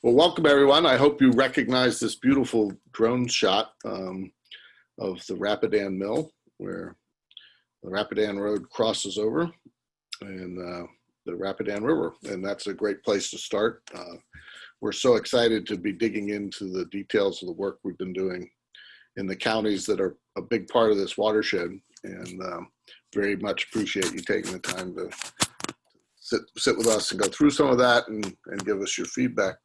Well, welcome everyone. I hope you recognize this beautiful drone shot of the Rapidan Mill, where the Rapidan Road crosses over, and the Rapidan River, and that's a great place to start. We're so excited to be digging into the details of the work we've been doing in the counties that are a big part of this watershed, and very much appreciate you taking the time to sit with us and go through some of that and give us your feedback.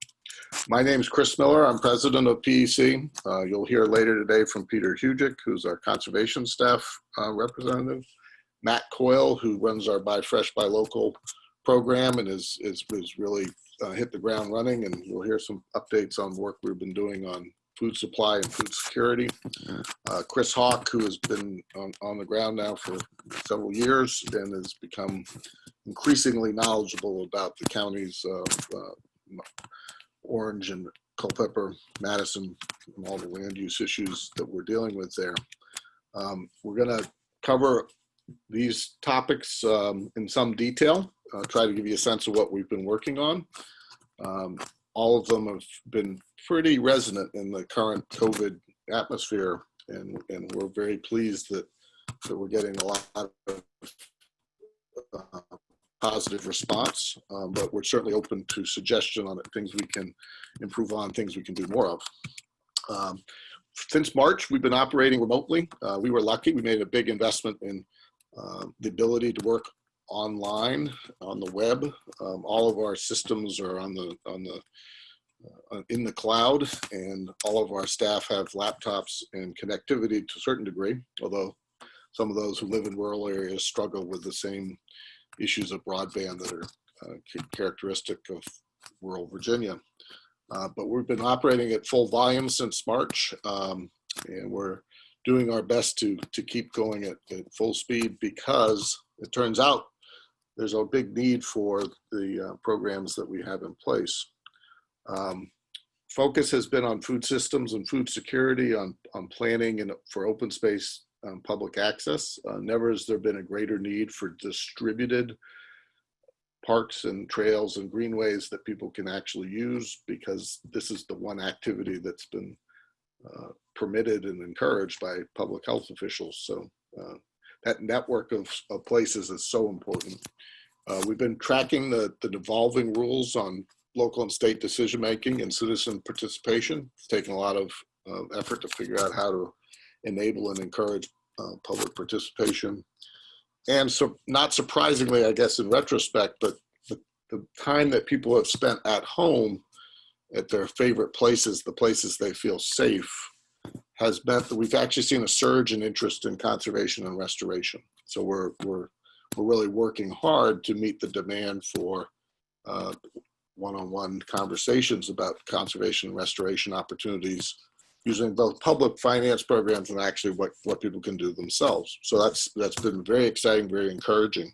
My name is Chris Miller. I'm president of PEC. You'll hear later today from Peter Hugic, who's our conservation staff representative, Matt Coyle, who runs our Buy Fresh, Buy Local program and is really hit the ground running, and you'll hear some updates on work we've been doing on food supply and food security. Chris Hawk, who has been on the ground now for several years and has become increasingly knowledgeable about the counties of Orange and Culpeper, Madison, and all the land use issues that we're dealing with there. We're going to cover these topics in some detail, try to give you a sense of what we've been working on. All of them have been pretty resonant in the current COVID atmosphere, and we're very pleased that we're getting a lot of positive response, but we're certainly open to suggestion on it, things we can improve on, things we can do more of. Since March, we've been operating remotely. We were lucky. We made a big investment in the ability to work online on the web. All of our systems are in the cloud, and all of our staff have laptops and connectivity to a certain degree, although some of those who live in rural areas struggle with the same issues of broadband that are characteristic of rural Virginia. But we've been operating at full volume since March, and we're doing our best to keep going at full speed, because it turns out there's a big need for the programs that we have in place. Focus has been on food systems and food security, on planning and for open space public access. Never has there been a greater need for distributed parks and trails and greenways that people can actually use, because this is the one activity that's been permitted and encouraged by public health officials. So that network of places is so important. We've been tracking the devolving rules on local and state decision making and citizen participation. It's taken a lot of effort to figure out how to enable and encourage public participation. And so, not surprisingly, I guess in retrospect, but the time that people have spent at home at their favorite places, the places they feel safe, has meant that we've actually seen a surge in interest in conservation and restoration. So we're really working hard to meet the demand for one-on-one conversations about conservation and restoration opportunities, using both public finance programs and actually what people can do themselves. So that's been very exciting, very encouraging.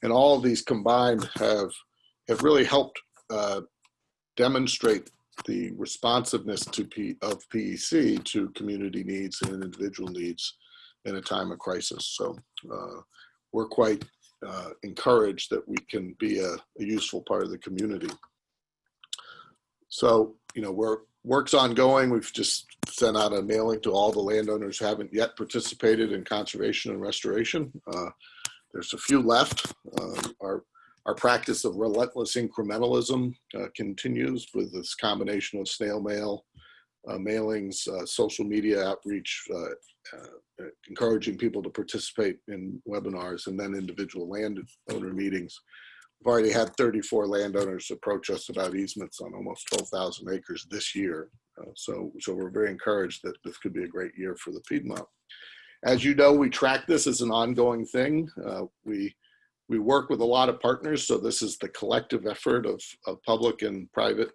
And all of these combined have really helped demonstrate the responsiveness of PEC to community needs and individual needs in a time of crisis. So we're quite encouraged that we can be a useful part of the community. So, work's ongoing. We've just sent out a mailing to all the landowners who haven't yet participated in conservation and restoration. There's a few left. Our practice of relentless incrementalism continues with this combination of snail mail, mailings, social media outreach, encouraging people to participate in webinars, and then individual landowner meetings. We've already had 34 landowners approach us about easements on almost 12,000 acres this year. So we're very encouraged that this could be a great year for the Piedmont. As you know, we track this as an ongoing thing. We work with a lot of partners, so this is the collective effort of public and private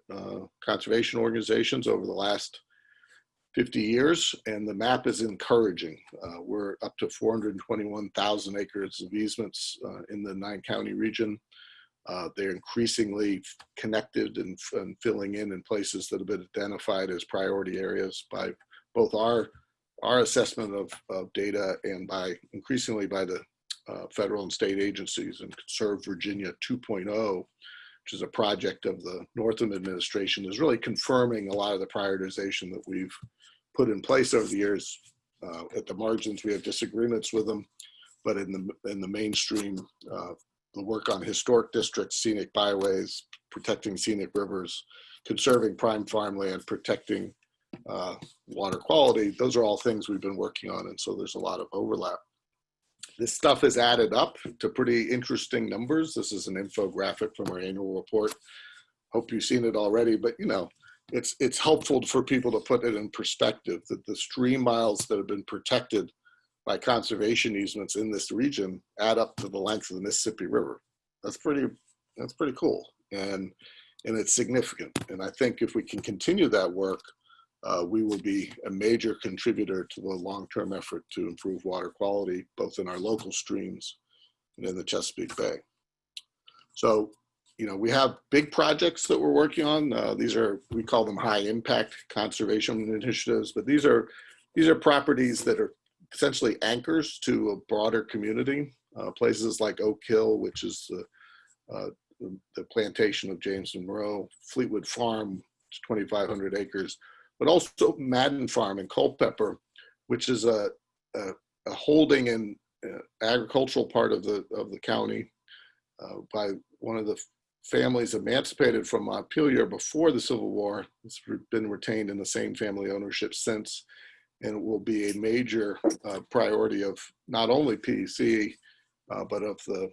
conservation organizations over the last 50 years, and the map is encouraging. We're up to 421,000 acres of easements in the 9-county region. They're increasingly connected and filling in places that have been identified as priority areas by both our assessment of data and increasingly by the federal and state agencies, and Conserve Virginia 2.0, which which is a project of the Northam administration, is really confirming a lot of the prioritization that we've put in place over the years. At the margins, we have disagreements with them, but in the mainstream, the work on historic districts, scenic byways, protecting scenic rivers, conserving prime farmland, protecting water quality, those are all things we've been working on, and so there's a lot of overlap. This stuff is added up to pretty interesting numbers. This is an infographic from our annual report. Hope you've seen it already, but you know, it's helpful for people to put it in perspective that the stream miles that have been protected by conservation easements in this region add up to the length of the Mississippi River. That's pretty cool, and it's significant. And I think if we can continue that work, we will be a major contributor to the long-term effort to improve water quality, both in our local streams and in the Chesapeake Bay. So, you know, we have big projects that we're working on. These are, we call them high impact conservation initiatives, but these are properties that are essentially anchors to a broader community. Places like Oak Hill, which is the plantation of James Monroe, Fleetwood Farm, 2,500 acres, but also Madison Farm in Culpeper, which is a holding and agricultural part of the county by one of the families emancipated from Montpelier before the Civil War. It's been retained in the same family ownership since, and it will be a major priority of not only PEC, but of the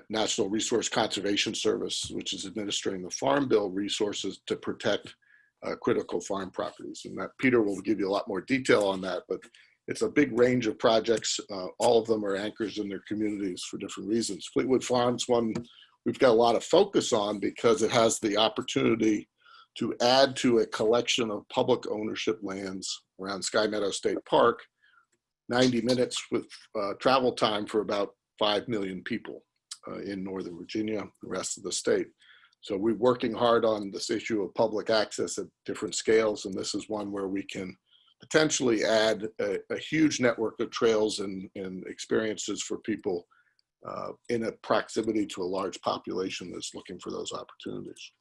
National Resource Conservation Service, which is administering the Farm Bill resources to protect critical farm properties. And that Peter will give you a lot more detail on that, but it's a big range of projects. All of them are anchors in their communities for different reasons. Fleetwood Farm's one we've got a lot of focus on because it has the opportunity to add to a collection of public ownership lands around Sky Meadow State Park, 90 minutes with travel time for about 5 million people in Northern Virginia, the rest of the state. So we're working hard on this issue of public access at different scales, and this is one where we can potentially add a huge network of trails and experiences for people in a proximity to a large population that's looking for those opportunities.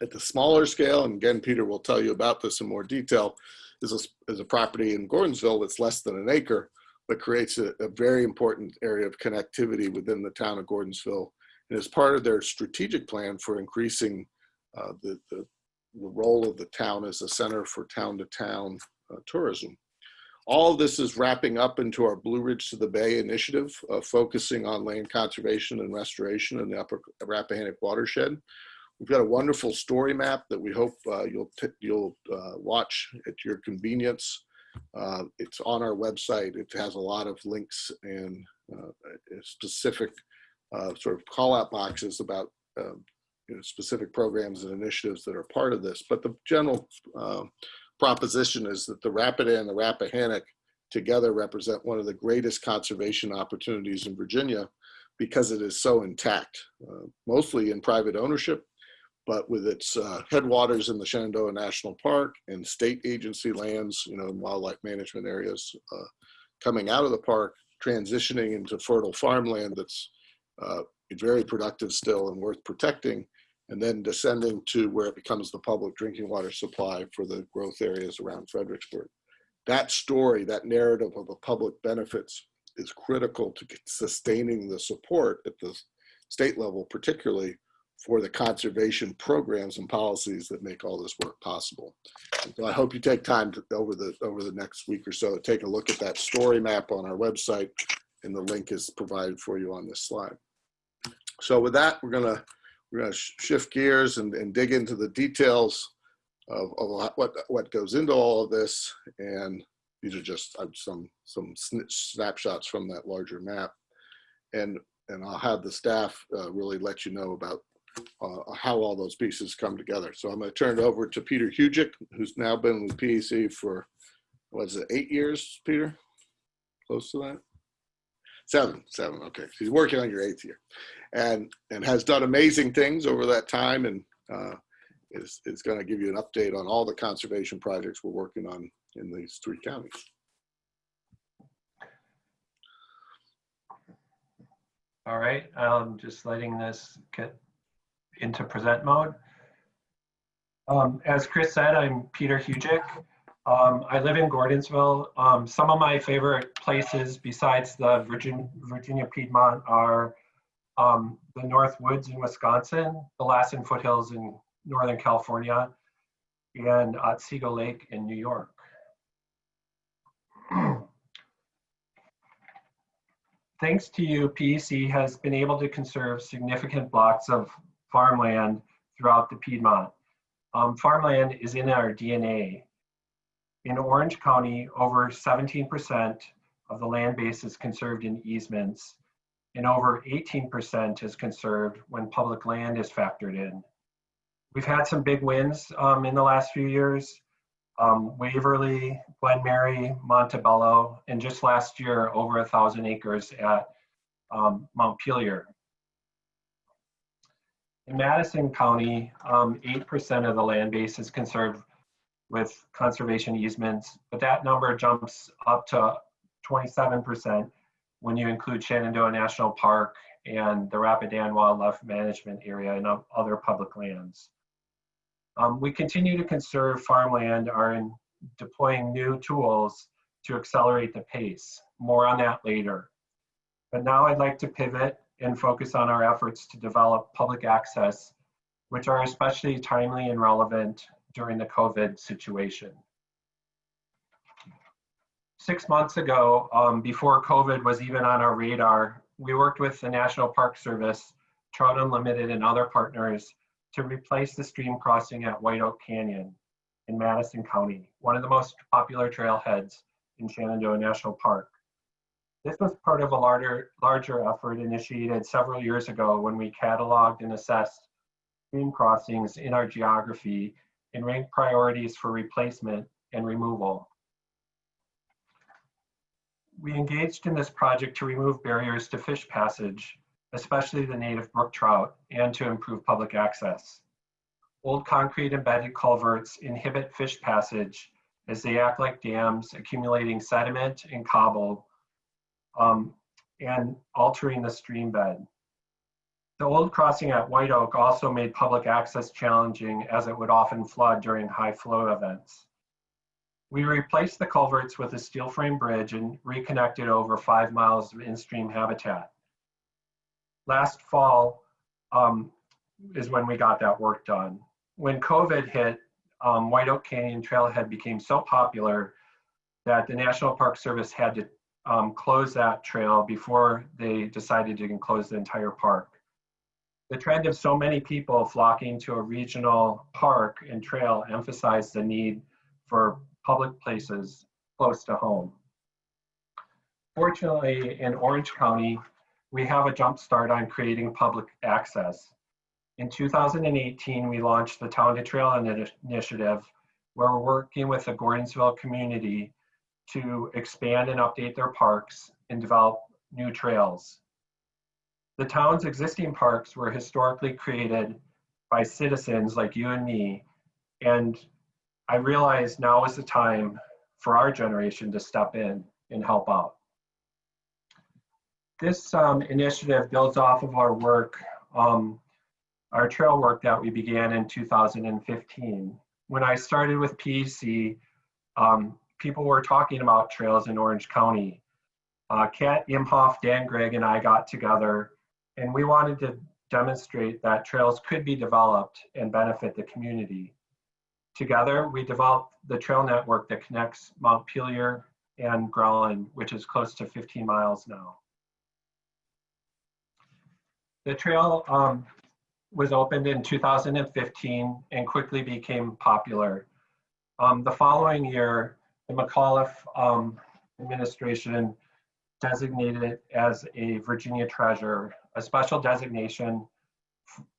At the smaller scale, and again, Peter will tell you about this in more detail, is a property in Gordonsville that's less than an acre, but creates a very important area of connectivity within the town of Gordonsville. And as part of their strategic plan for increasing the role of the town as a center for town-to-town tourism. All of this is wrapping up into our Blue Ridge to the Bay initiative, focusing on land conservation and restoration in the upper Rappahannock watershed. We've got a wonderful story map that we hope you'll watch at your convenience. It's on our website. It has a lot of links and specific sort of call-out boxes about specific programs and initiatives that are part of this. But the general proposition is that the Rapidan and the Rappahannock together represent one of the greatest conservation opportunities in Virginia because it is so intact, mostly in private ownership, but with its headwaters in the Shenandoah National Park and state agency lands, and wildlife management areas coming out of the park, transitioning into fertile farmland that's very productive still and worth protecting, and then descending to where it becomes the public drinking water supply for the growth areas around Fredericksburg. That story, that narrative of the public benefits is critical to sustaining the support at the state level, particularly for the conservation programs and policies that make all this work possible. And so I hope you take time to, over the next week or so, take a look at that story map on our website, and the link is provided for you on this slide. So with that, we're gonna shift gears and dig into the details of what goes into all of this. And these are just some snapshots from that larger map. And I'll have the staff really let you know about how all those pieces come together. So I'm going to turn it over to Peter Hugick, who's now been with PEC for, what is it, 8 years, Peter? Close to that? Seven, okay. So he's working on your 8th year, and has done amazing things over that time, and is going to give you an update on all the conservation projects we're working on in these 3 counties. All right, just letting this into present mode. As Chris said, I'm Peter Hugic. I live in Gordonsville. Some of my favorite places besides the Virginia Piedmont are the North Woods in Wisconsin, the Lassen Foothills in Northern California, and Otsego Lake in New York. Thanks to you, PEC has been able to conserve significant blocks of farmland throughout the Piedmont. Farmland is in our DNA. In Orange County, over 17% of the land base is conserved in easements, and over 18% is conserved when public land is factored in. We've had some big wins in the last few years. Waverly, Glen Mary, Montebello, and just last year, over 1,000 acres at Montpelier. In Madison County, 8% of the land base is conserved with conservation easements, but that number jumps up to 27% when you include Shenandoah National Park and the Rapidan Wildlife Management Area and other public lands. We continue to conserve farmland are in deploying new tools to accelerate the pace. More on that later. But now I'd like to pivot and focus on our efforts to develop public access, which are especially timely and relevant during the COVID situation. 6 months ago, before COVID was even on our radar, we worked with the National Park Service, Trout Unlimited, and other partners to replace the stream crossing at White Oak Canyon in Madison County, one of the most popular trailheads in Shenandoah National Park. This was part of a larger effort initiated several years ago when we cataloged and assessed stream crossings in our geography and ranked priorities for replacement and removal. We engaged in this project to remove barriers to fish passage, especially the native brook trout, and to improve public access. Old concrete embedded culverts inhibit fish passage as they act like dams, accumulating sediment and cobble and altering the stream bed. The old crossing at White Oak also made public access challenging as it would often flood during high flow events. We replaced the culverts with a steel frame bridge and reconnected over 5 miles of in-stream habitat. Last fall is when we got that work done. When COVID hit, White Oak Canyon Trailhead became so popular that the National Park Service had to close that trail before they decided to close the entire park. The trend of so many people flocking to a regional park and trail emphasized the need for public places close to home. Fortunately, in Orange County, we have a jump start on creating public access. In 2018, we launched the Town to Trail initiative, where we're working with the Gordonsville community to expand and update their parks and develop new trails. The town's existing parks were historically created by citizens like you and me, and I realize now is the time for our generation to step in and help out. This initiative builds off of our work, our trail work that we began in 2015. When I started with PEC, people were talking about trails in Orange County. Kat Imhoff, Dan Gregg, and I got together, and we wanted to demonstrate that trails could be developed and benefit the community. Together, we developed the trail network that connects Montpelier and Growland, which is close to 15 miles now. The trail was opened in 2015 and quickly became popular. The following year, the McAuliffe administration designated it as a Virginia treasure, a special designation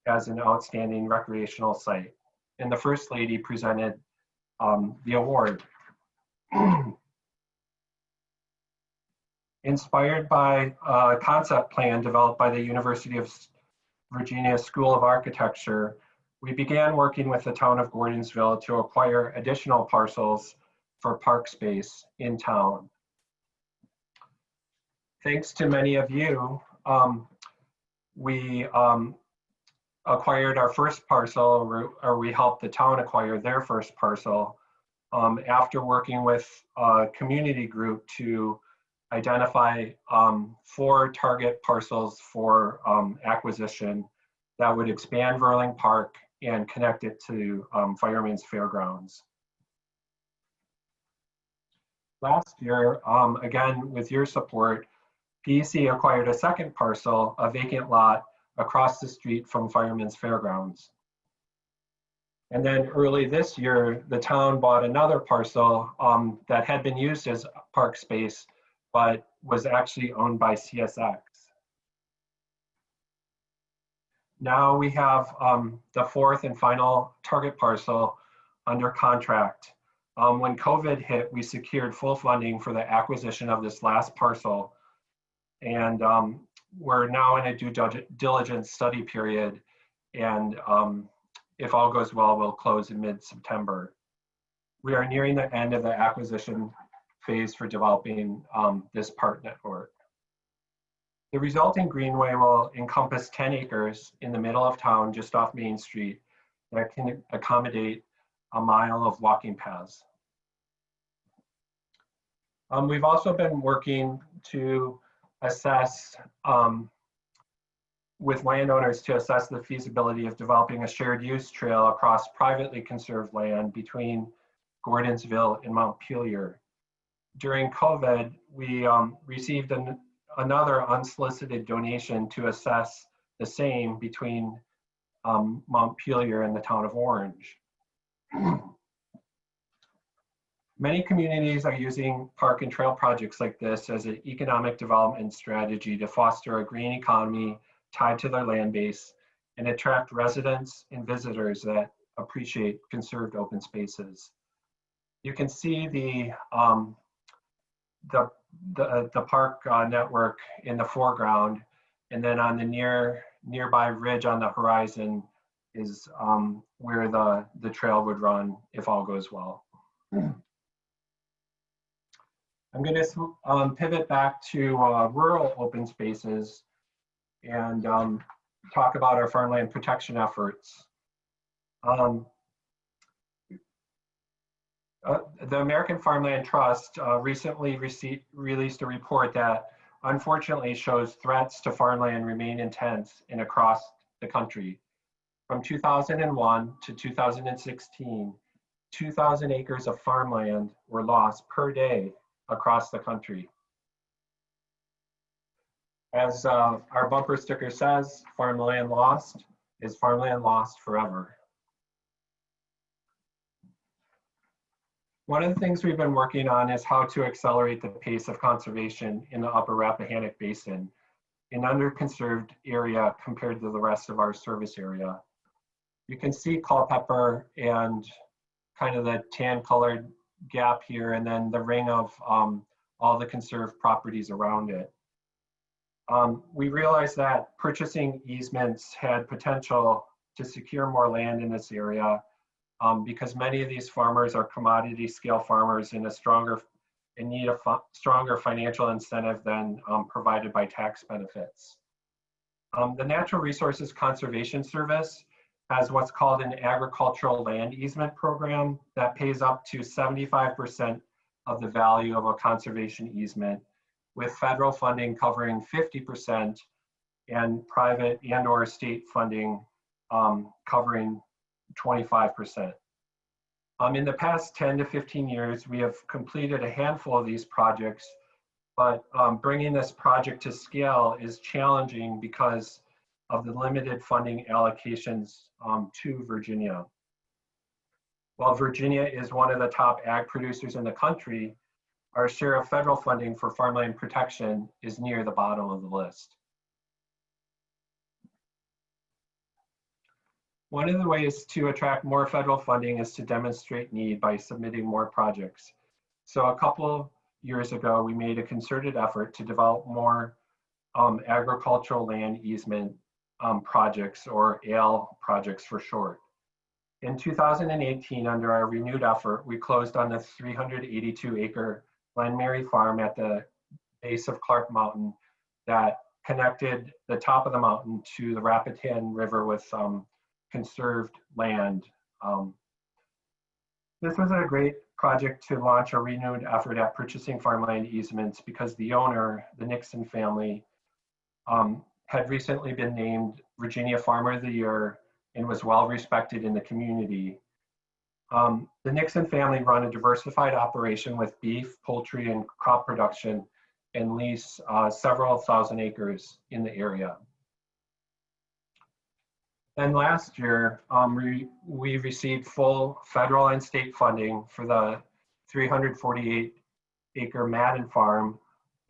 as an outstanding recreational site. And the First Lady presented the award. Inspired by a concept plan developed by the University of Virginia School of Architecture, we began working with the town of Gordonsville to acquire additional parcels for park space in town. Thanks to many of you, we acquired our first parcel, or we helped the town acquire their first parcel, after working with a community group to identify 4 target parcels for acquisition that would expand Verling Park and connect it to Fireman's Fairgrounds. Last year, again, with your support, PEC acquired a second parcel, a vacant lot across the street from Fireman's Fairgrounds. And then early this year, the town bought another parcel that had been used as park space, but was actually owned by CSX. Now we have the 4th and final target parcel under contract. When COVID hit, we secured full funding for the acquisition of this last parcel. And we're now in a due diligence study period. And if all goes well, we'll close in mid-September. We are nearing the end of the acquisition phase for developing this park network. The resulting greenway will encompass 10 acres in the middle of town, just off Main Street, that can accommodate a mile of walking paths. We've also been working to assess, with landowners to assess the feasibility of developing a shared use trail across privately conserved land between Gordonsville and Montpelier. During COVID, we received another unsolicited donation to assess the same between Montpelier and the town of Orange. Many communities are using park and trail projects like this as an economic development strategy to foster a green economy tied to their land base and attract residents and visitors that appreciate conserved open spaces. You can see the park network in the foreground, and then on the nearby ridge on the horizon is where the trail would run if all goes well. I'm going to pivot back to rural open spaces and talk about our farmland protection efforts. The American Farmland Trust recently released a report that unfortunately shows threats to farmland remain intense and across the country. From 2001 to 2016, 2,000 acres of farmland were lost per day across the country. As our bumper sticker says, farmland lost is farmland lost forever. One of the things we've been working on is how to accelerate the pace of conservation in the upper Rappahannock Basin, an underconserved area compared to the rest of our service area. You can see Culpeper and kind of the tan colored gap here, and then the ring of all the conserved properties around it. We realized that purchasing easements had potential to secure more land in this area because many of these farmers are commodity scale farmers in need a stronger financial incentive than provided by tax benefits. The Natural Resources Conservation Service has what's called an agricultural land easement program that pays up to 75% of the value of a conservation easement, with federal funding covering 50% and private and/or state funding covering 25%. In the past 10 to 15 years, we have completed a handful of these projects, but bringing this project to scale is challenging because of the limited funding allocations to Virginia. While Virginia is one of the top ag producers in the country, our share of federal funding for farmland protection is near the bottom of the list. One of the ways to attract more federal funding is to demonstrate need by submitting more projects. So a couple years ago, we made a concerted effort to develop more agricultural land easement projects, or AL projects for short. In 2018, under our renewed effort, we closed on the 382-acre Glen Mary farm at the base of Clark Mountain that connected the top of the mountain to the Rapidan River with conserved land. This was a great project to launch a renewed effort at purchasing farmland easements because the owner, the Nixon family, had recently been named Virginia Farmer of the Year and was well respected in the community. The Nixon family run a diversified operation with beef, poultry, and crop production and lease several thousand acres in the area. And last year, we received full federal and state funding for the 348-acre Madison farm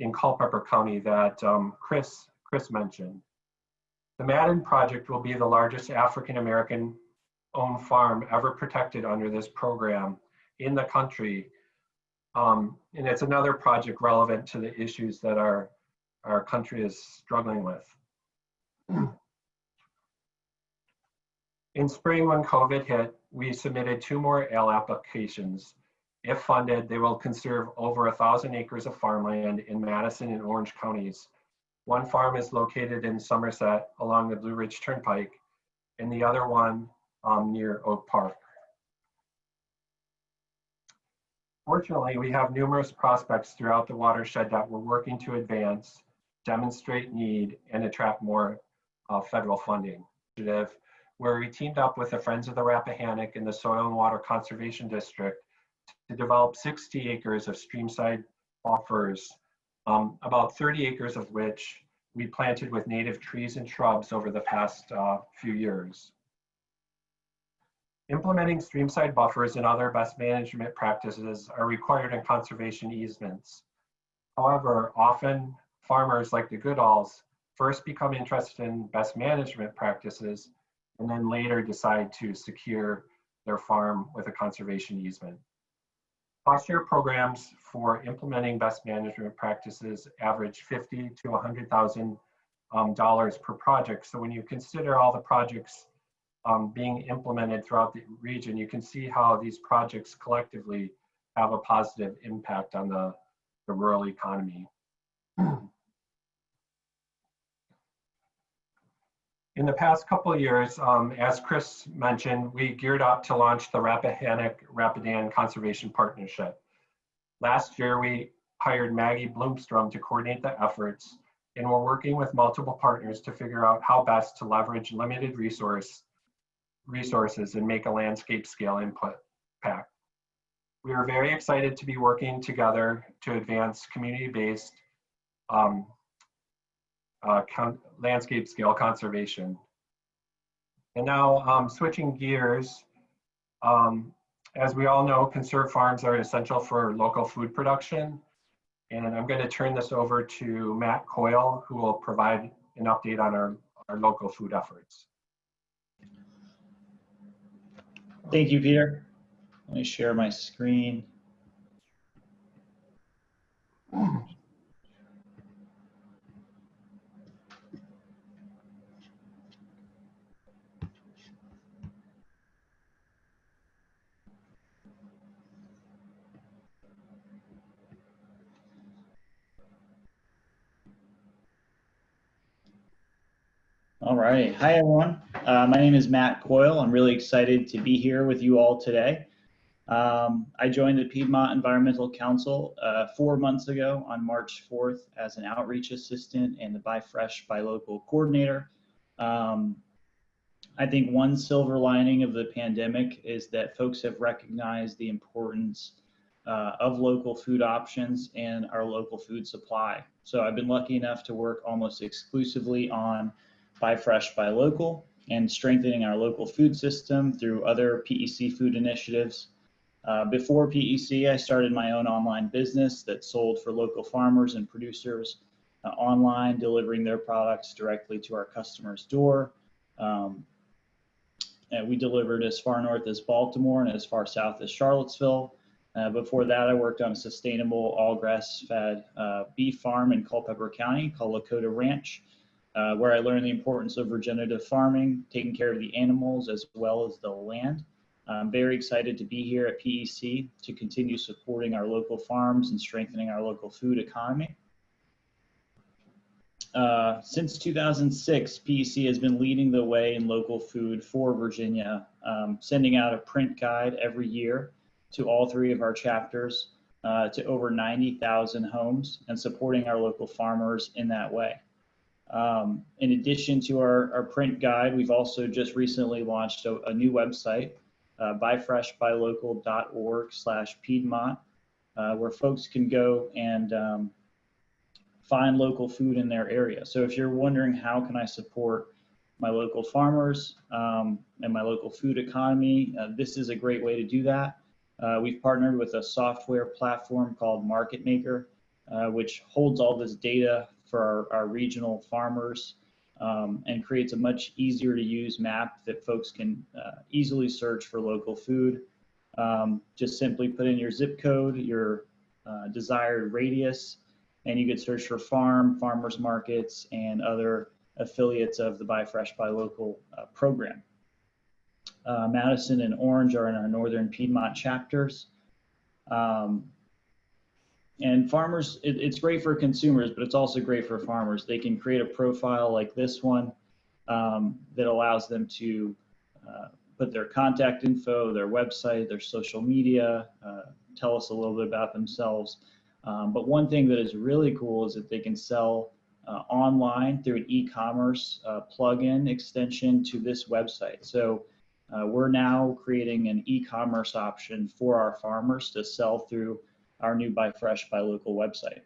in Culpeper County that Chris mentioned. The Madison project will be the largest African-American owned farm ever protected under this program in the country. And it's another project relevant to the issues that our country is struggling with. In spring, when COVID hit, we submitted 2 more ALE applications. If funded, they will conserve over 1,000 acres of farmland in Madison and Orange counties. One farm is located in Somerset along the Blue Ridge Turnpike, and the other one near Oak Park. Fortunately, we have numerous prospects throughout the watershed that we're working to advance, demonstrate need, and attract more federal funding. Where we teamed up with the Friends of the Rappahannock and the Soil and Water Conservation District to develop 60 acres of streamside buffers, about 30 acres of which we planted with native trees and shrubs over the past few years. Implementing streamside buffers and other best management practices are required in conservation easements. However, often farmers like the Goodalls first become interested in best management practices and then later decide to secure their farm with a conservation easement. Cost share programs for implementing best management practices average $50,000 to $100,000 per project. So when you consider all the projects being implemented throughout the region, you can see how these projects collectively have a positive impact on the rural economy. In the past couple of years, as Chris mentioned, we geared up to launch the Rappahannock-Rapidan Conservation Partnership. Last year, we hired Maggie Bloomstrom to coordinate the efforts, and we're working with multiple partners to figure out how best to leverage limited resources and make a landscape scale impact. We are very excited to be working together to advance community-based landscape scale conservation. And now switching gears, as we all know, conserved farms are essential for local food production. And I'm going to turn this over to Matt Coyle, who will provide an update on our local food efforts. Thank you, Peter. Let me share my screen. All right. Hi, everyone. My name is Matt Coyle. I'm really excited to be here with you all today. I joined the Piedmont Environmental Council 4 months ago on March 4th as an outreach assistant and the Buy Fresh, Buy Local coordinator. I think one silver lining of the pandemic is that folks have recognized the importance of local food options and our local food supply. So I've been lucky enough to work almost exclusively on Buy Fresh, Buy Local and strengthening our local food system through other PEC food initiatives. Before PEC, I started my own online business that sold for local farmers and producers online, delivering their products directly to our customers' door. And we delivered as far north as Baltimore and as far south as Charlottesville. Before that, I worked on a sustainable all grass-fed beef farm in Culpeper County called Lakota Ranch, where I learned the importance of regenerative farming, taking care of the animals as well as the land. I'm very excited to be here at PEC to continue supporting our local farms and strengthening our local food economy. Since 2006, PEC has been leading the way in local food for Virginia, sending out a print guide every year to all 3 of our chapters, to over 90,000 homes, and supporting our local farmers in that way. In addition to our print guide, we've also just recently launched a new website, buyfreshbuylocal.org/Piedmont, where folks can go and find local food in their area. So if you're wondering how can I support my local farmers and my local food economy, this is a great way to do that. We've partnered with a software platform called Market Maker, which holds all this data for our regional farmers and creates a much easier to use map that folks can easily search for local food. Just simply put in your zip code, your desired radius, and you could search for farmers markets, and other affiliates of the Buy Fresh, Buy Local program. Madison and Orange are in our northern Piedmont chapters. And farmers, it's great for consumers, but it's also great for farmers. They can create a profile like this one that allows them to put their contact info, their website, their social media, tell us a little bit about themselves. But one thing that is really cool is that they can sell online through an e-commerce plugin extension to this website. So we're now creating an e-commerce option for our farmers to sell through our new Buy Fresh, Buy Local website.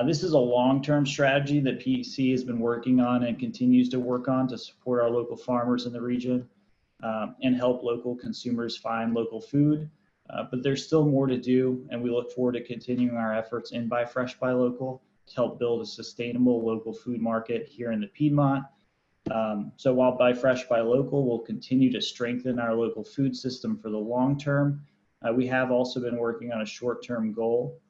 This is a long-term strategy that PEC has been working on and continues to work on to support our local farmers in the region and help local consumers find local food. But there's still more to do, and we look forward to continuing our efforts in Buy Fresh, Buy Local to help build a sustainable local food market here in the Piedmont. So while Buy Fresh, Buy Local will continue to strengthen our local food system for the long term, we have also been working on a short-term goal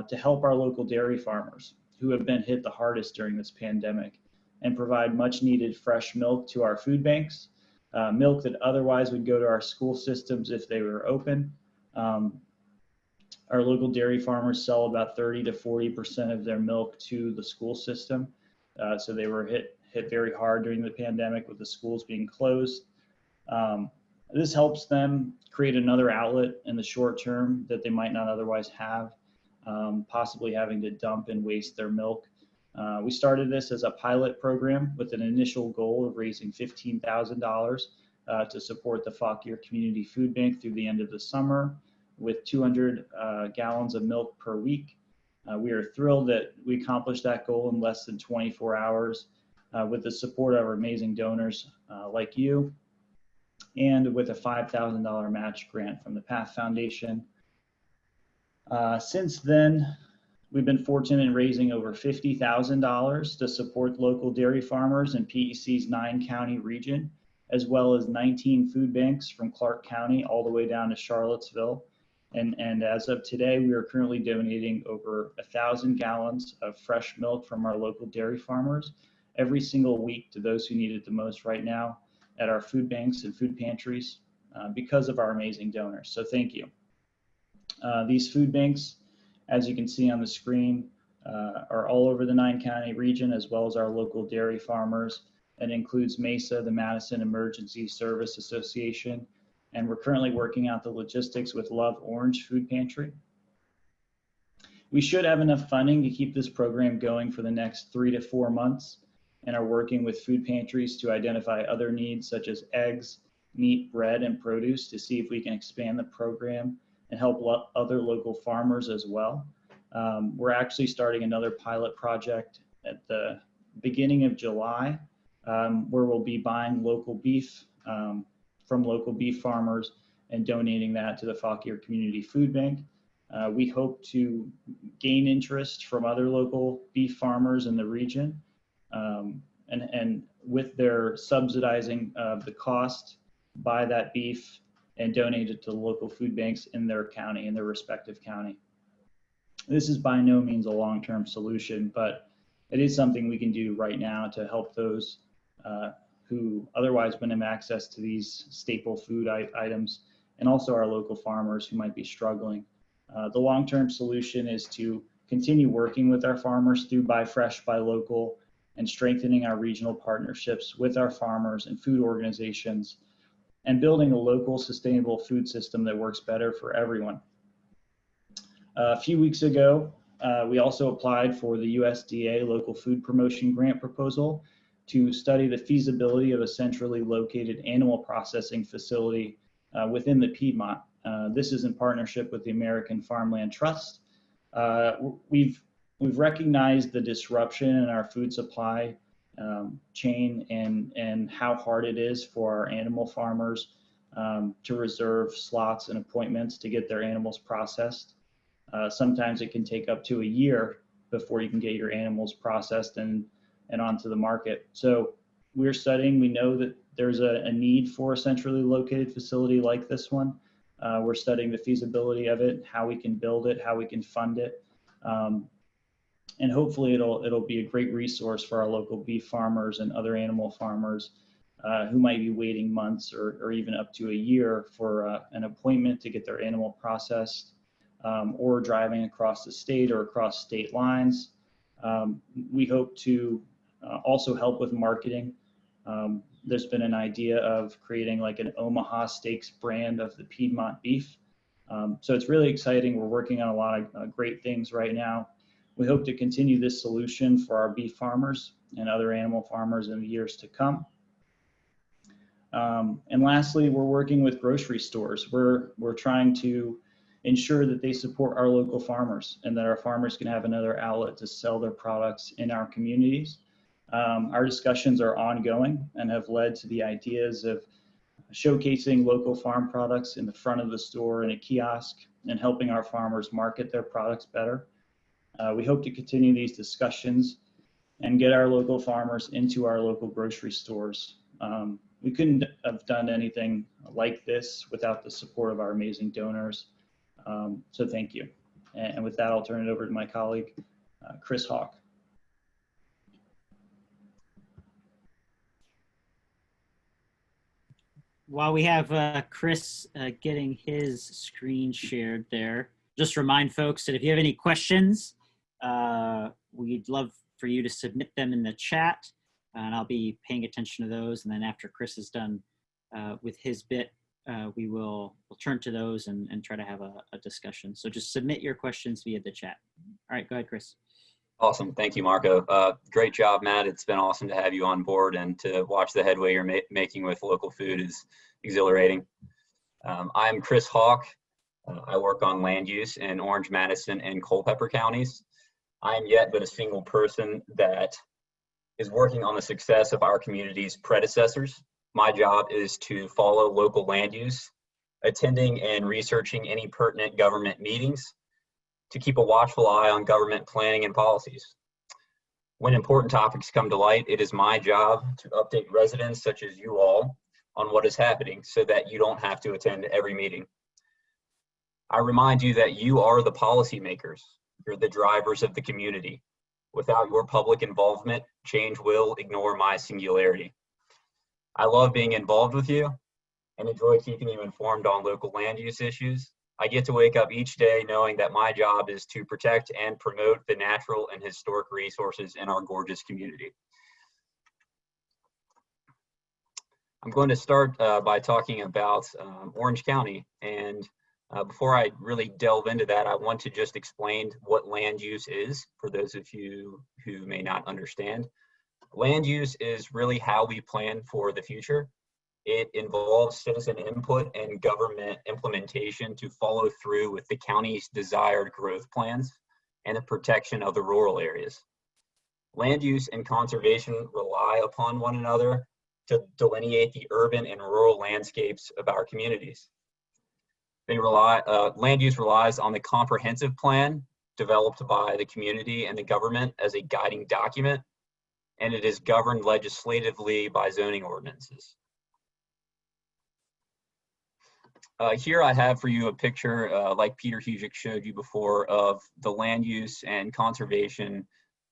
to help our local dairy farmers who have been hit the hardest during this pandemic and provide much needed fresh milk to our food banks, milk that otherwise would go to our school systems if they were open. Our local dairy farmers sell about 30 to 40% of their milk to the school system. So they were hit very hard during the pandemic with the schools being closed. This helps them create another outlet in the short term that they might not otherwise have, possibly having to dump and waste their milk. We started this as a pilot program with an initial goal of raising $15,000 to support the Fauquier Community Food Bank through the end of the summer with 200 gallons of milk per week. We are thrilled that we accomplished that goal in less than 24 hours with the support of our amazing donors like you, and with a $5,000 match grant from the PATH Foundation. Since then, we've been fortunate in raising over $50,000 to support local dairy farmers in PEC's 9-county region, as well as 19 food banks from Clark County all the way down to Charlottesville. And as of today, we are currently donating over 1,000 gallons of fresh milk from our local dairy farmers every single week to those who need it the most right now at our food banks and food pantries because of our amazing donors. So thank you. These food banks, as you can see on the screen, are all over the 9-county region, as well as our local dairy farmers. It includes MESA, the Madison Emergency Service Association, and we're currently working out the logistics with Love Orange Food Pantry. We should have enough funding to keep this program going for the next 3 to 4 months, and are working with food pantries to identify other needs such as eggs, meat, bread, and produce to see if we can expand the program and help other local farmers as well. We're actually starting another pilot project at the beginning of July where we'll be buying local beef from local beef farmers and donating that to the Fauquier Community Food Bank. We hope to gain interest from other local beef farmers in the region, and with their subsidizing of the cost, buy that beef and donate it to the local food banks in their county, in their respective county. This is by no means a long-term solution, but it is something we can do right now to help those who otherwise wouldn't have access to these staple food items, and also our local farmers who might be struggling. The long-term solution is to continue working with our farmers through Buy Fresh, Buy Local, and strengthening our regional partnerships with our farmers and food organizations, and building a local sustainable food system that works better for everyone. A few weeks ago, we also applied for the USDA Local Food Promotion Grant proposal to study the feasibility of a centrally located animal processing facility within the Piedmont. This is in partnership with the American Farmland Trust. We've recognized the disruption in our food supply chain and how hard it is for our animal farmers to reserve slots and appointments to get their animals processed. Sometimes it can take up to a year before you can get your animals processed and onto the market. So we're studying, we know that there's a need for a centrally located facility like this one. We're studying the feasibility of it, how we can build it, how we can fund it. And hopefully it'll be a great resource for our local beef farmers and other animal farmers who might be waiting months or even up to a year for an appointment to get their animal processed, or driving across the state or across state lines. We hope to also help with marketing. There's been an idea of creating like an Omaha Steaks brand of the Piedmont beef. So it's really exciting. We're working on a lot of great things right now. We hope to continue this solution for our beef farmers and other animal farmers in the years to come. And lastly, we're working with grocery stores. We're trying to ensure that they support our local farmers and that our farmers can have another outlet to sell their products in our communities. Our discussions are ongoing and have led to the ideas of showcasing local farm products in the front of the store in a kiosk and helping our farmers market their products better. We hope to continue these discussions and get our local farmers into our local grocery stores. We couldn't have done anything like this without the support of our amazing donors. So thank you. And with that, I'll turn it over to my colleague, Chris Hawk. While we have Chris getting his screen shared there, just remind folks that if you have any questions, we'd love for you to submit them in the chat, and I'll be paying attention to those. And then after Chris is done with his bit, we'll turn to those and try to have a discussion. So just submit your questions via the chat. All right, go ahead, Chris. Awesome. Thank you, Marco. Great job, Matt. It's been awesome to have you on board, and to watch the headway you're making with local food is exhilarating. I'm Chris Hawk. I work on land use in Orange, Madison, and Culpeper counties. I am yet but a single person that is working on the success of our community's predecessors. My job is to follow local land use, attending and researching any pertinent government meetings, to keep a watchful eye on government planning and policies. When important topics come to light, it is my job to update residents such as you all on what is happening so that you don't have to attend every meeting. I remind you that you are the policymakers. You're the drivers of the community. Without your public involvement, change will ignore my singularity. I love being involved with you and enjoy keeping you informed on local land use issues. I get to wake up each day knowing that my job is to protect and promote the natural and historic resources in our gorgeous community. I'm going to start by talking about Orange County. And before I really delve into that, I want to just explain what land use is for those of you who may not understand. Land use is really how we plan for the future. It involves citizen input and government implementation to follow through with the county's desired growth plans and the protection of the rural areas. Land use and conservation rely upon one another to delineate the urban and rural landscapes of our communities. Land use relies on the comprehensive plan developed by the community and the government as a guiding document, and it is governed legislatively by zoning ordinances. Here I have for you a picture, like Peter Hugic showed you before, of the land use and conservation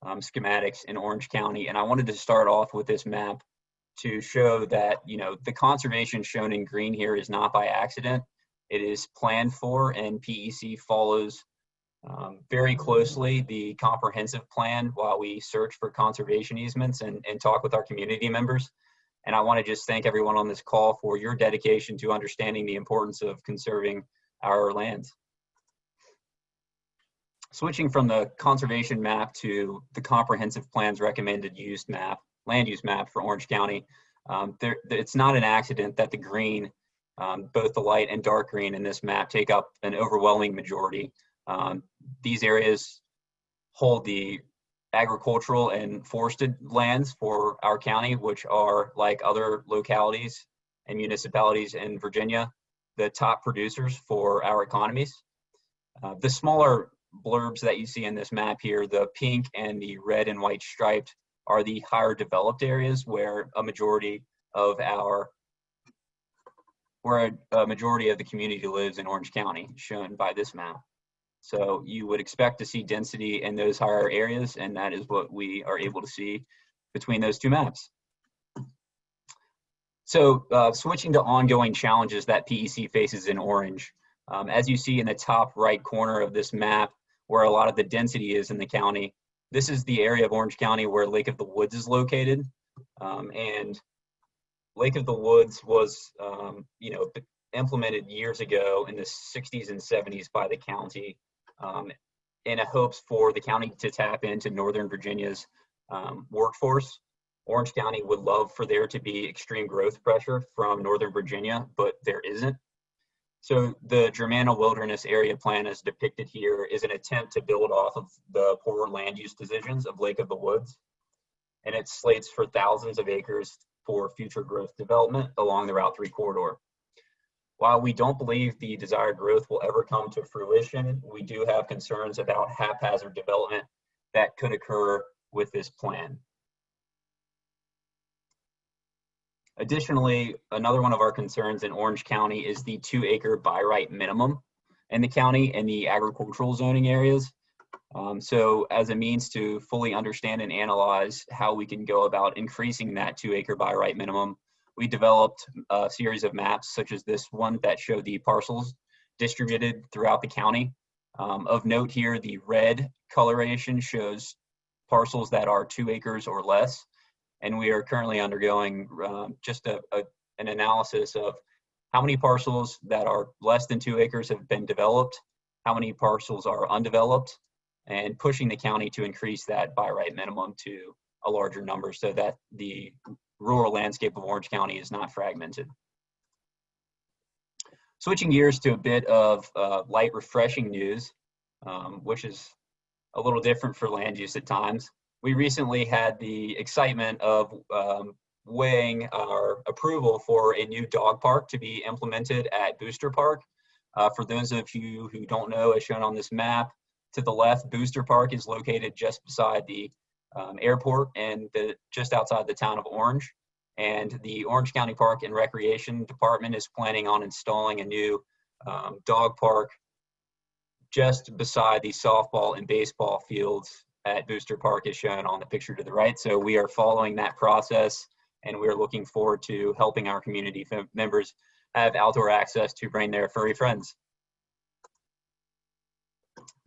schematics in Orange County. And I wanted to start off with this map to show that, you know, the conservation shown in green here is not by accident. It is planned for, and PEC follows very closely the comprehensive plan while we search for conservation easements and talk with our community members. And I want to just thank everyone on this call for your dedication to understanding the importance of conserving our lands. Switching from the conservation map to the comprehensive plan's recommended use map, land use map for Orange County, it's not an accident that the green, both the light and dark green in this map, take up an overwhelming majority. These areas hold the agricultural and forested lands for our county, which are, like other localities and municipalities in Virginia, the top producers for our economies. The smaller blurbs that you see in this map here, the pink and the red and white striped, are the higher developed areas where a majority of the community lives in Orange County, shown by this map. So you would expect to see density in those higher areas, and that is what we are able to see between those two maps. So switching to ongoing challenges that PEC faces in Orange, as you see in the top right corner of this map, where a lot of the density is in the county, this is the area of Orange County where Lake of the Woods is located. And Lake of the Woods was, implemented years ago in the 60s and 70s by the county in a hopes for the county to tap into Northern Virginia's workforce. Orange County would love for there to be extreme growth pressure from Northern Virginia, but there isn't. So the Germanna Wilderness Area Plan, as depicted here, is an attempt to build off of the poor land use decisions of Lake of the Woods. And it slates for thousands of acres for future growth development along the Route 3 corridor. While we don't believe the desired growth will ever come to fruition, we do have concerns about haphazard development that could occur with this plan. Additionally, another one of our concerns in Orange County is the 2-acre by right minimum in the county and the agricultural zoning areas. So as a means to fully understand and analyze how we can go about increasing that 2-acre by right minimum, we developed a series of maps such as this one that show the parcels distributed throughout the county. Of note here, the red coloration shows parcels that are 2 acres or less. And we are currently undergoing just an analysis of how many parcels that are less than 2 acres have been developed, how many parcels are undeveloped, and pushing the county to increase that by right minimum to a larger number so that the rural landscape of Orange County is not fragmented. Switching gears to a bit of light, refreshing news, which is a little different for land use at times. We recently had the excitement of weighing our approval for a new dog park to be implemented at Booster Park. For those of you who don't know, as shown on this map, to the left, Booster Park is located just beside the airport and just outside the town of Orange. And the Orange County Park and Recreation Department is planning on installing a new dog park just beside the softball and baseball fields at Booster Park, as shown on the picture to the right. So we are following that process, and we are looking forward to helping our community members have outdoor access to bring their furry friends.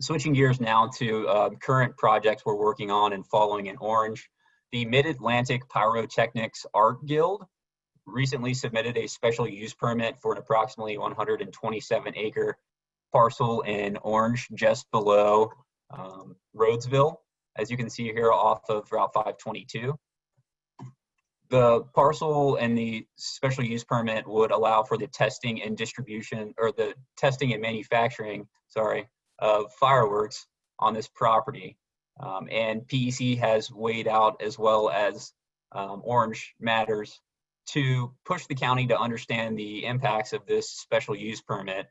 Switching gears now to current projects we're working on and following in Orange. The Mid-Atlantic Pyrotechnics Art Guild recently submitted a special use permit for an approximately 127-acre parcel in Orange, just below Rhodesville, as you can see here off of Route 522. The parcel and the special use permit would allow for the testing and distribution, or the testing and manufacturing, of fireworks on this property. And PEC has weighed out, as well as Orange Matters, to push the county to understand the impacts of this special use permit.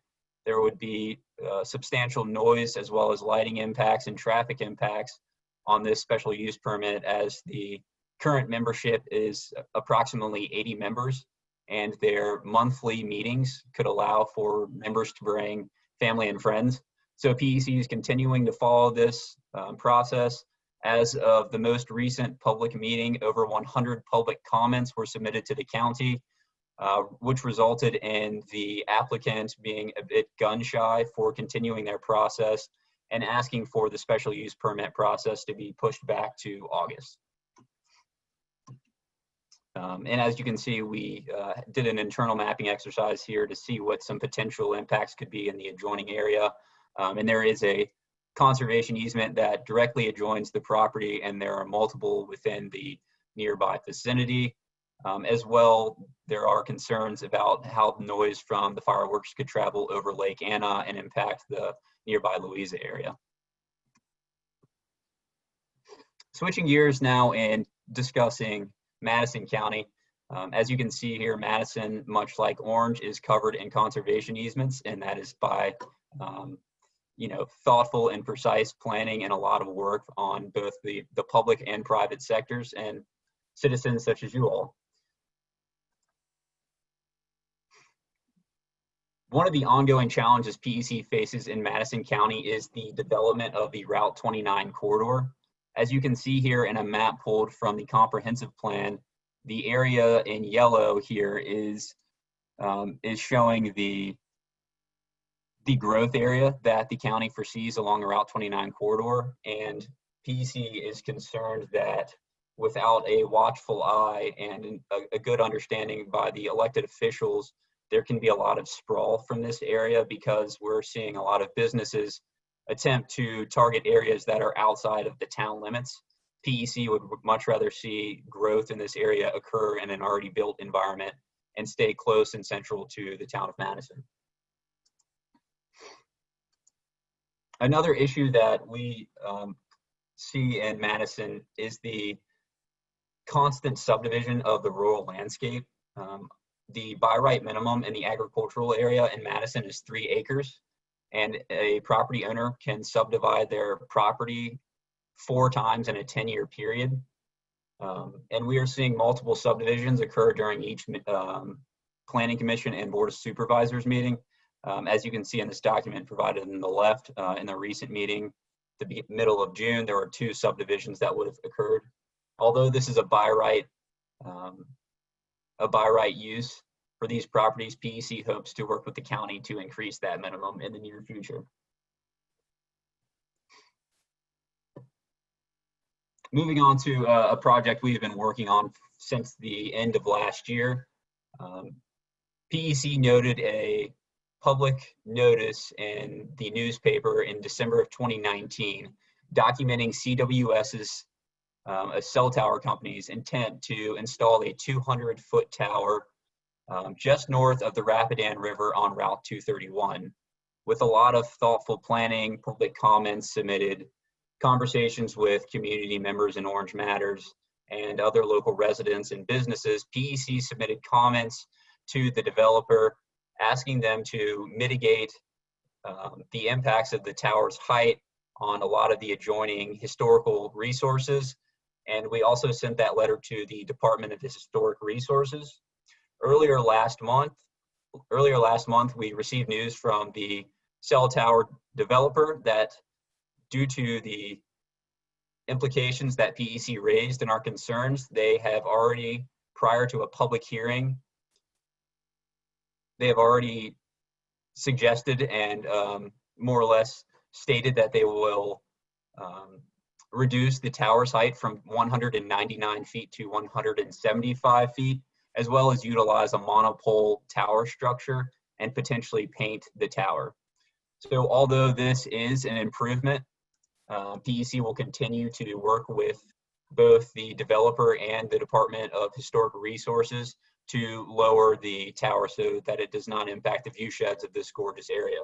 There would be substantial noise as well as lighting impacts and traffic impacts on this special use permit, as the current membership is approximately 80 members, and their monthly meetings could allow for members to bring family and friends. So PEC is continuing to follow this process. As of the most recent public meeting, over 100 public comments were submitted to the county, which resulted in the applicant being a bit gun shy for continuing their process and asking for the special use permit process to be pushed back to August. And as you can see, we did an internal mapping exercise here to see what some potential impacts could be in the adjoining area. And there is a conservation easement that directly adjoins the property, and there are multiple within the nearby vicinity. As well, there are concerns about how noise from the fireworks could travel over Lake Anna and impact the nearby Louisa area. Switching gears now and discussing Madison County. As you can see here, Madison, much like Orange, is covered in conservation easements, and that is by thoughtful and precise planning and a lot of work on both the public and private sectors and citizens such as you all. One of the ongoing challenges PEC faces in Madison County is the development of the Route 29 corridor. As you can see here in a map pulled from the comprehensive plan, the area in yellow here is showing the growth area that the county foresees along the Route 29 corridor. And PEC is concerned that without a watchful eye and a good understanding by the elected officials, there can be a lot of sprawl from this area, because we're seeing a lot of businesses attempt to target areas that are outside of the town limits. PEC would much rather see growth in this area occur in an already built environment and stay close and central to the town of Madison. Another issue that we see in Madison is the constant subdivision of the rural landscape. The by right minimum in the agricultural area in Madison is 3 acres, and a property owner can subdivide their property 4 times in a 10-year period. And we are seeing multiple subdivisions occur during each Planning Commission and Board of Supervisors meeting. As you can see in this document provided in the left, in the recent meeting, the middle of June, there were 2 subdivisions that would have occurred. Although this is a by right use for these properties, PEC hopes to work with the county to increase that minimum in the near future. Moving on to a project we've been working on since the end of last year. PEC noted a public notice in the newspaper in December of 2019 documenting CWS's a cell tower company's intent to install a 200-foot tower just north of the Rapidan River on Route 231. With a lot of thoughtful planning, public comments submitted, conversations with community members in Orange Matters, and other local residents and businesses, PEC submitted comments to the developer asking them to mitigate the impacts of the tower's height on a lot of the adjoining historical resources. And we also sent that letter to the Department of Historic Resources. Earlier last month, we received news from the cell tower developer that due to the implications that PEC raised and our concerns, they have already, prior to a public hearing, they have already suggested and more or less stated that they will reduce the tower's height from 199 feet to 175 feet, as well as utilize a monopole tower structure and potentially paint the tower. So although this is an improvement, PEC will continue to work with both the developer and the Department of Historic Resources to lower the tower so that it does not impact the view sheds of this gorgeous area.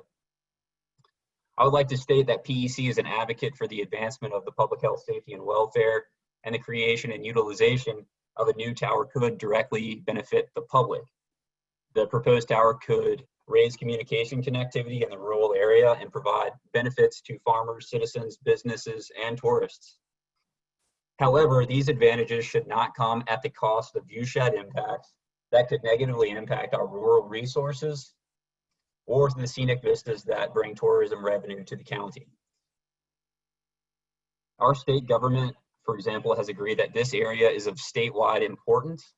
I would like to state that PEC is an advocate for the advancement of the public health, safety, and welfare, and the creation and utilization of a new tower could directly benefit the public. The proposed tower could raise communication connectivity in the rural area and provide benefits to farmers, citizens, businesses, and tourists. However, these advantages should not come at the cost of viewshed impacts that could negatively impact our rural resources or the scenic vistas that bring tourism revenue to the county. Our state government, for example, has agreed that this area is of statewide importance,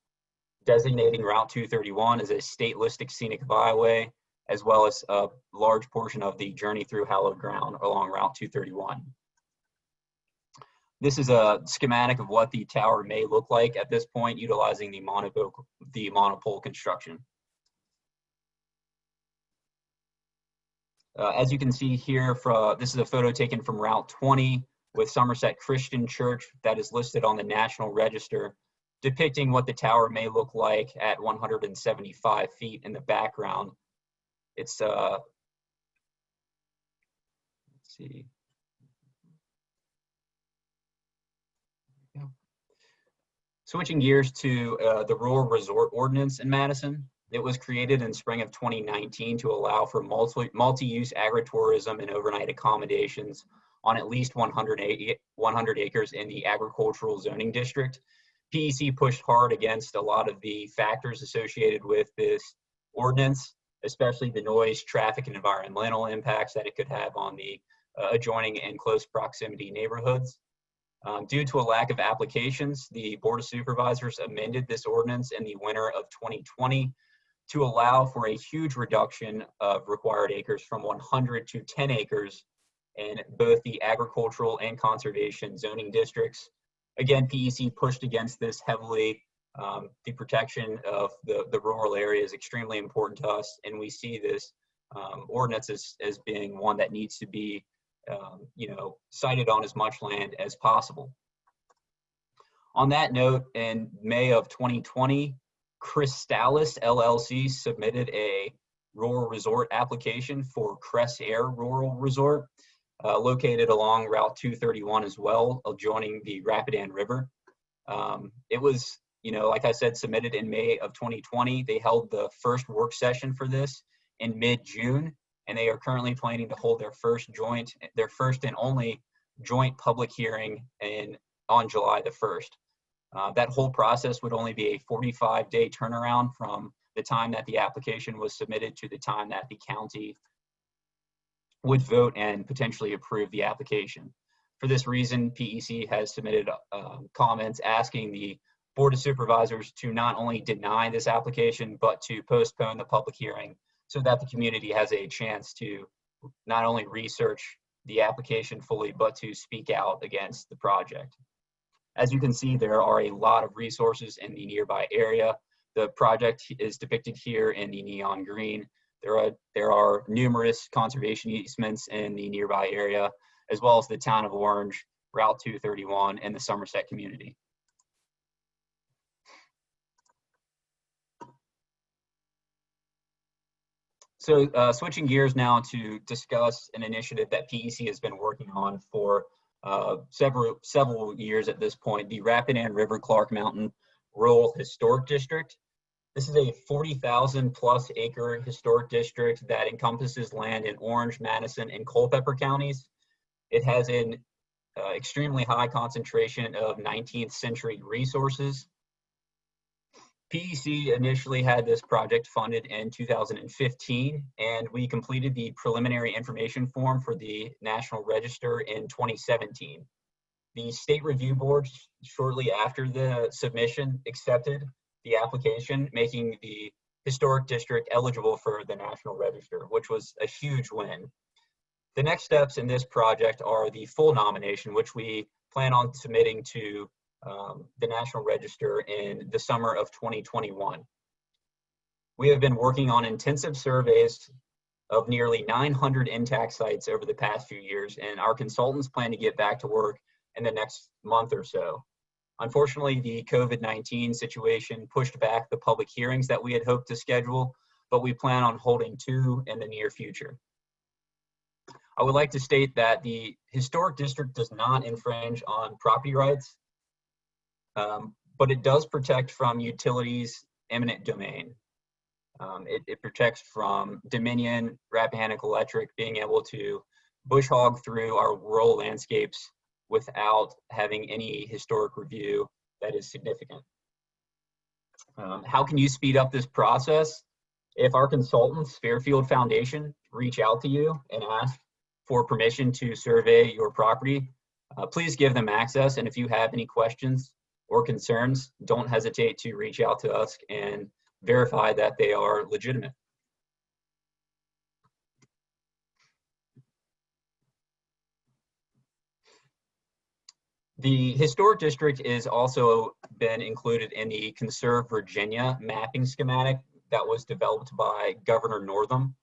designating Route 231 as a state listed scenic byway as well as a large portion of the journey through hallowed ground along Route 231. This is a schematic of what the tower may look like at this point, utilizing the monopole construction. As you can see here, this is a photo taken from Route 20 with Somerset Christian Church that is listed on the National Register, depicting what the tower may look like at 175 feet in the background. It's, let's see. Switching gears to the Rural Resort Ordinance in Madison. It was created in spring of 2019 to allow for multi-use agritourism and overnight accommodations on at least 100 acres in the agricultural zoning district. PEC pushed hard against a lot of the factors associated with this ordinance, especially the noise, traffic, and environmental impacts that it could have on the adjoining and close proximity neighborhoods. Due to a lack of applications, the Board of Supervisors amended this ordinance in the winter of 2020 to allow for a huge reduction of required acres from 100 to 10 acres in both the agricultural and conservation zoning districts. Again, PEC pushed against this heavily. The protection of the rural area is extremely important to us, and we see this ordinance as being one that needs to be sited on as much land as possible. On that note, in May of 2020, Cristallis LLC submitted a rural resort application for Crescere Rural Resort, located along Route 231 as well, adjoining the Rapidan River. It was, like I said, submitted in May of 2020. They held the first work session for this in mid-June, and they are currently planning to hold their first and only joint public hearing on July the 1st. That whole process would only be a 45-day turnaround from the time that the application was submitted to the time that the county would vote and potentially approve the application. For this reason, PEC has submitted comments asking the Board of Supervisors to not only deny this application, but to postpone the public hearing so that the community has a chance to not only research the application fully, but to speak out against the project. As you can see, there are a lot of resources in the nearby area. The project is depicted here in the neon green. There are numerous conservation easements in the nearby area, as well as the town of Orange, Route 231, and the Somerset community. So switching gears now to discuss an initiative that PEC has been working on for several years at this point, the Rapidan River Clark Mountain Rural Historic District. This is a 40,000 plus acre historic district that encompasses land in Orange, Madison, and Culpeper counties. It has an extremely high concentration of 19th century resources. PEC initially had this project funded in 2015, and we completed the preliminary information form for the National Register in 2017. The State Review Board, shortly after the submission, accepted the application, making the historic district eligible for the National Register, which was a huge win. The next steps in this project are the full nomination, which we plan on submitting to the National Register in the summer of 2021. We have been working on intensive surveys of nearly 900 intact sites over the past few years, and our consultants plan to get back to work in the next month or so. Unfortunately, the COVID-19 situation pushed back the public hearings that we had hoped to schedule, but we plan on holding 2 in the near future. I would like to state that the historic district does not infringe on property rights, but it does protect from utilities eminent domain. It protects from Dominion, Rappahannock-Rapidan being able to bush hog through our rural landscapes without having any historic review that is significant. How can you speed up this process? If our consultants, Fairfield Foundation, reach out to you and ask for permission to survey your property, please give them access. And if you have any questions or concerns, don't hesitate to reach out to us and verify that they are legitimate. The historic district is also been included in the Conserve Virginia mapping schematic that was developed by Governor Northam.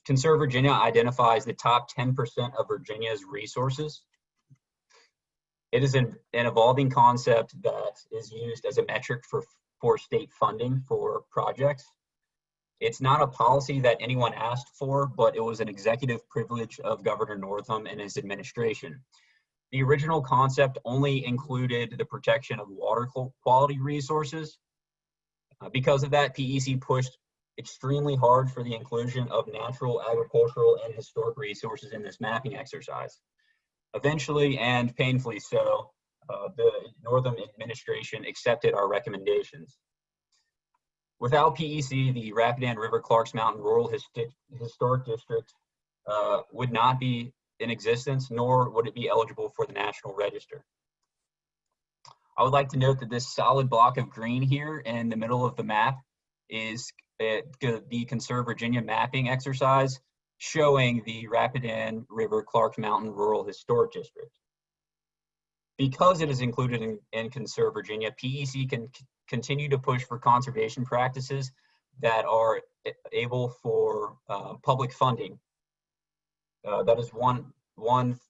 Conserve Virginia identifies the top 10% of Virginia's resources. It is an evolving concept that is used as a metric for state funding for projects. It's not a policy that anyone asked for, but it was an executive privilege of Governor Northam and his administration. The original concept only included the protection of water quality resources. Because of that, PEC pushed extremely hard for the inclusion of natural, agricultural, and historic resources in this mapping exercise. Eventually, and painfully so, the Northam administration accepted our recommendations. Without PEC, the Rapidan River Clarks Mountain Rural Historic District would not be in existence, nor would it be eligible for the National Register. I would like to note that this solid block of green here in the middle of the map is the Conserve Virginia mapping exercise showing the Rapidan River Clarks Mountain Rural Historic District. Because it is included in Conserve Virginia, PEC can continue to push for conservation practices that are able for public funding. That is one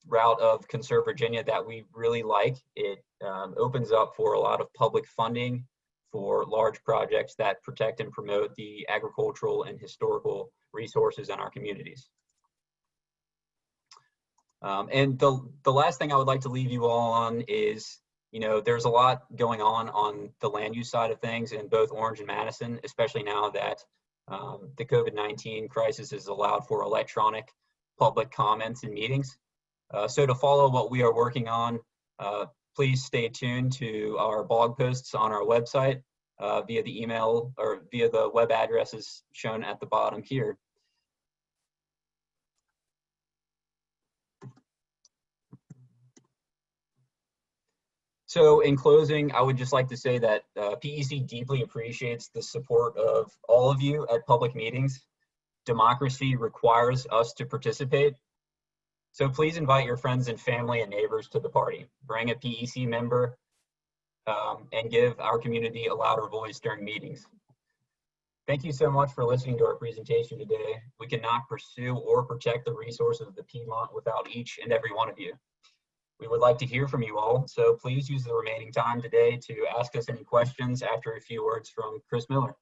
route of Conserve Virginia that we really like. It opens up for a lot of public funding for large projects that protect and promote the agricultural and historical resources in our communities. And the last thing I would like to leave you all on is, there's a lot going on the land use side of things in both Orange and Madison, especially now that the COVID-19 crisis has allowed for electronic public comments and meetings. So to follow what we are working on, please stay tuned to our blog posts on our website via the email or via the web addresses shown at the bottom here. So in closing, I would just like to say that PEC deeply appreciates the support of all of you at public meetings. Democracy requires us to participate. So please invite your friends and family and neighbors to the party. Bring a PEC member and give our community a louder voice during meetings. Thank you so much for listening to our presentation today. We cannot pursue or protect the resources of the Piedmont without each and every one of you. We would like to hear from you all, so please use the remaining time today to ask us any questions after a few words from Chris Miller.